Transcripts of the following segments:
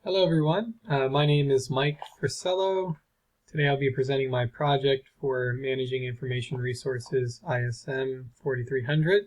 Hello everyone, my name is Mike Frisello. Today I'll be presenting my project for Managing Information Resources ISM 4300.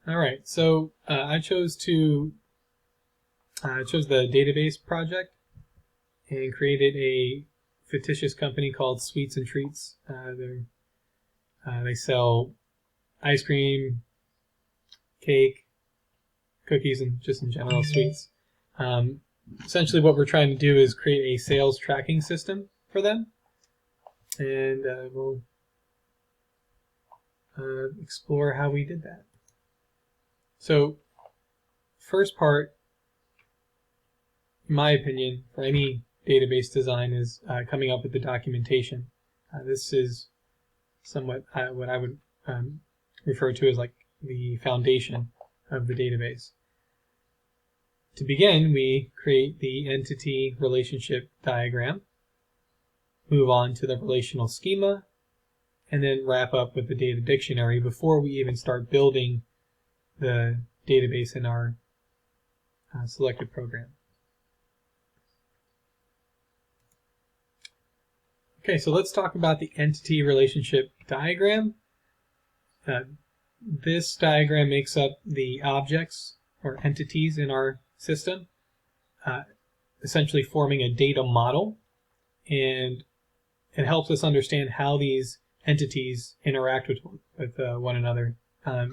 Alright, so I chose the database project and created a fictitious company called Sweets and Treats. They sell ice cream, cake, cookies, and just in general sweets. Essentially what we're trying to do is create a sales tracking system for them, and we'll explore how we did that. So first part, in my opinion, for any database design is coming up with the documentation. This is somewhat what I would refer to as like the foundation of the database. To begin, we create the entity relationship diagram, move on to the relational schema, and then wrap up with the data dictionary before we even start building the database in our selected program. Okay, so let's talk about the entity relationship diagram. This diagram makes up the objects or entities in our system, essentially forming a data model, and it helps us understand how these entities interact with one another,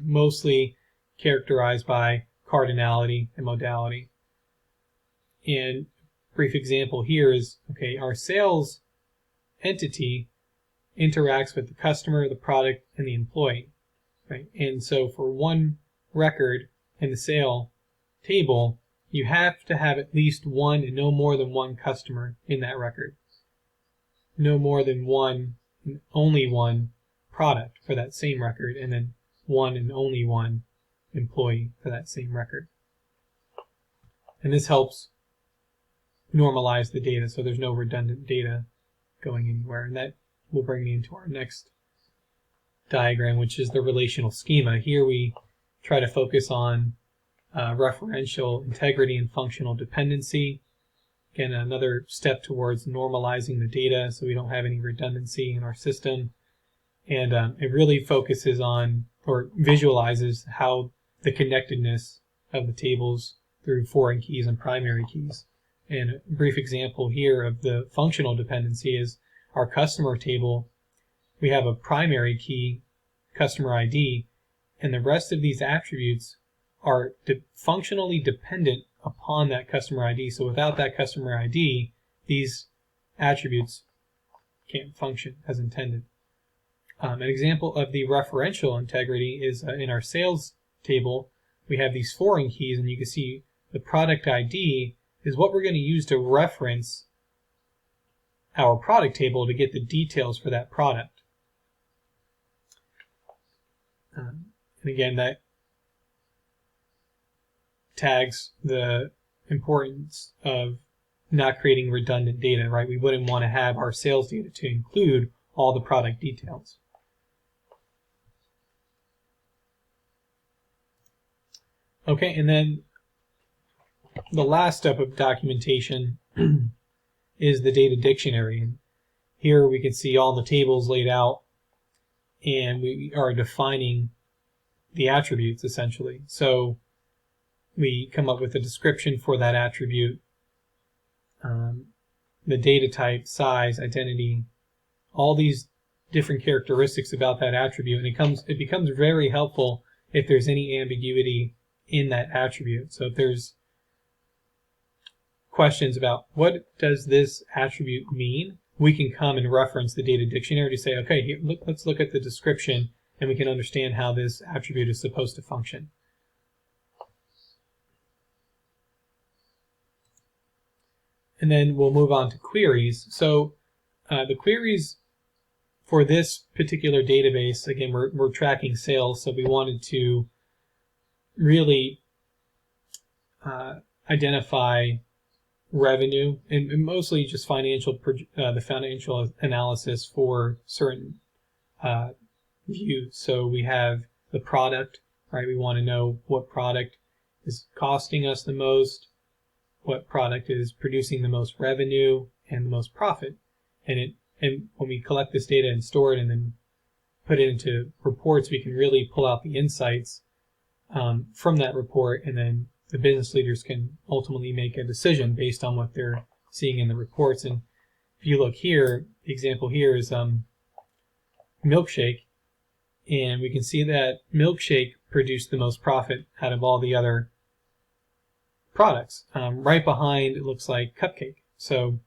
mostly characterized by cardinality and modality. And a brief example here is, okay, our sales entity interacts with the customer, the product, and the employee, right? And so for one record in the sale table, you have to have at least one and no more than one customer in that record. No more than one and only one product for that same record, and then one and only one employee for that same record. And this helps normalize the data so there's no redundant data going anywhere. And that will bring me into our next diagram, which is the relational schema. Here we try to focus on referential integrity and functional dependency. Again, another step towards normalizing the data so we don't have any redundancy in our system. And it really focuses on or visualizes how the connectedness of the tables through foreign keys and primary keys. And a brief example here of the functional dependency is our customer table. We have a primary key, customer ID, and the rest of these attributes are functionally dependent upon that customer ID. So without that customer ID, these attributes can't function as intended. An example of the referential integrity is in our sales table. We have these foreign keys, and you can see the product ID is what we're going to use to reference our product table to get the details for that product. And again, that tags the importance of not creating redundant data, right? We wouldn't want to have our sales data to include all the product details. Okay, and then the last step of documentation is the data dictionary. And here we can see all the tables laid out, and we are defining the attributes essentially. So we come up with a description for that attribute, the data type, size, identity, all these different characteristics about that attribute, and it becomes very helpful if there's any ambiguity in that attribute. So if there's questions about what does this attribute mean, we can come and reference the data dictionary to say, okay, here, let's look at the description, and we can understand how this attribute is supposed to function. And then we'll move on to queries. So the queries for this particular database, again, we're tracking sales, so we wanted to really identify revenue and mostly just the financial analysis for certain views. So we have the product, right? We want to know what product is costing us the most, what product is producing the most revenue and the most profit. And when we collect this data and store it and then put it into reports, we can really pull out the insights from that report, and then the business leaders can ultimately make a decision based on what they're seeing in the reports. And if you look here, the example here is Milkshake, and we can see that Milkshake produced the most profit out of all the other products. Right behind, it looks like Cupcake. So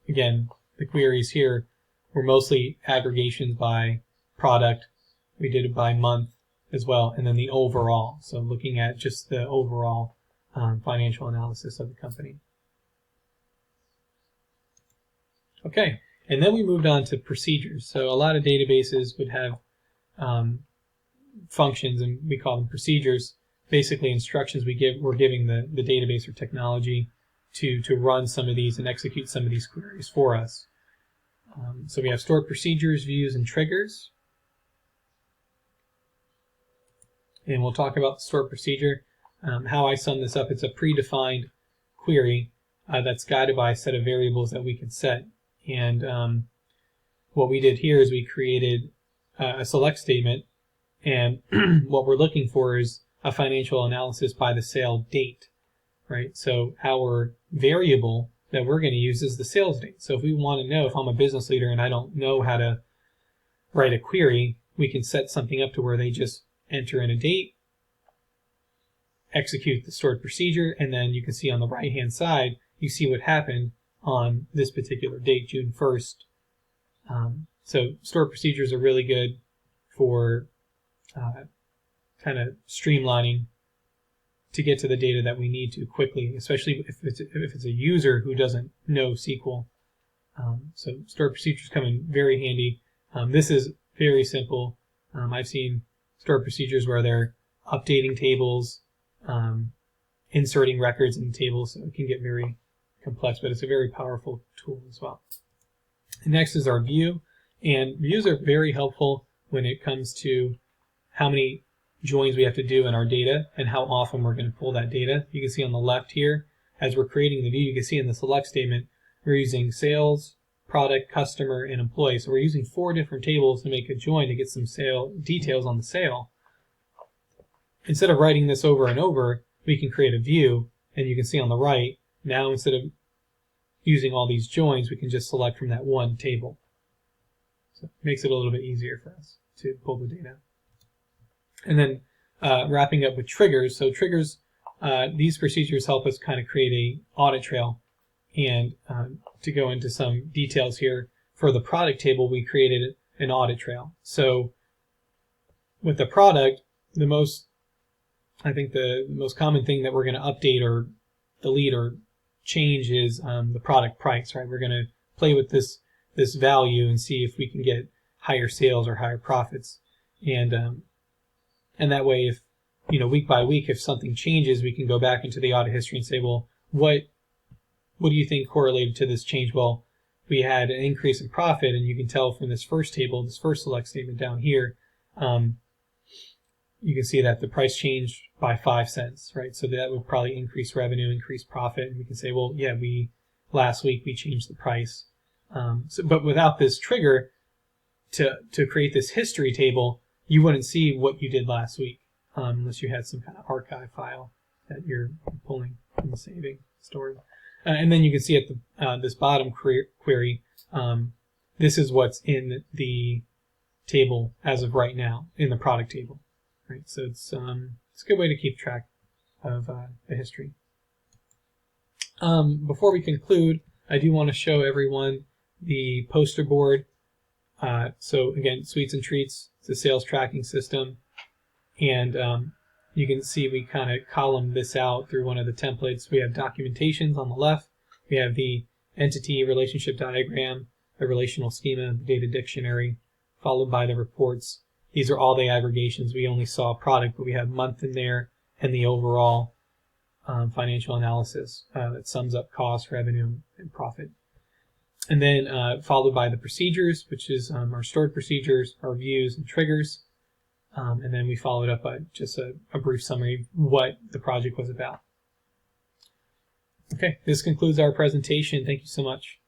again, the queries here were mostly aggregations by product. We did it by month as well, and then the overall. So looking at just the overall financial analysis of the company. Okay, and then we moved on to procedures. So a lot of databases would have functions, and we call them procedures. Basically instructions we're giving the database or technology to run some of these and execute some of these queries for us. So we have stored procedures, views, and triggers. And we'll talk about the stored procedure. How I sum this up, it's a predefined query that's guided by a set of variables that we can set. And what we did here is we created a select statement, and what we're looking for is a financial analysis by the sale date, right? So our variable that we're going to use is the sales date. So if we want to know, if I'm a business leader and I don't know how to write a query, we can set something up to where they just enter in a date, execute the stored procedure, and then you can see on the right hand side, you see what happened on this particular date, June 1st. So stored procedures are really good for kind of streamlining to get to the data that we need to quickly, especially if it's a user who doesn't know SQL. So stored procedures come in very handy. This is very simple. I've seen stored procedures where they're updating tables, inserting records in tables, so it can get very complex, but it's a very powerful tool as well. And next is our view, and views are very helpful when it comes to how many joins we have to do in our data and how often we're going to pull that data. You can see on the left here, as we're creating the view, you can see in the select statement, we're using sales, product, customer, and employee. So we're using 4 different tables to make a join to get some sale details on the sale. Instead of writing this over and over, we can create a view, and you can see on the right, now instead of using all these joins, we can just select from that one table. So it makes it a little bit easier for us to pull the data. And then wrapping up with triggers. So triggers, these procedures help us kind of create a audit trail. And to go into some details here, for the product table, we created an audit trail. So with the product, I think the most common thing that we're going to update or delete or change is the product price, right? We're going to play with this value and see if we can get higher sales or higher profits. And that way, if week by week, if something changes, we can go back into the audit history and say, well, what do you think correlated to this change? Well, we had an increase in profit, and you can tell from this first table, this first select statement down here, you can see that the price changed by 5 cents, right? So that would probably increase revenue, increase profit, and we can say, well, yeah, last week we changed the price. But without this trigger to create this history table, you wouldn't see what you did last week unless you had some kind of archive file that you're pulling and saving, storing. And then you can see at this bottom query, this is what's in the table as of right now, in the product table. Right? So it's a good way to keep track of the history. Before we conclude, I do want to show everyone the poster board. So again, Sweets and Treats, it's a sales tracking system. And you can see we kind of column this out through one of the templates. We have documentations on the left. We have the entity relationship diagram, the relational schema, the data dictionary, followed by the reports. These are all the aggregations. We only saw product, but we have month in there and the overall financial analysis that sums up cost, revenue, and profit. And then followed by the procedures, which is our stored procedures, our views and triggers. And then we followed up by just a brief summary of what the project was about. Okay, this concludes our presentation. Thank you so much.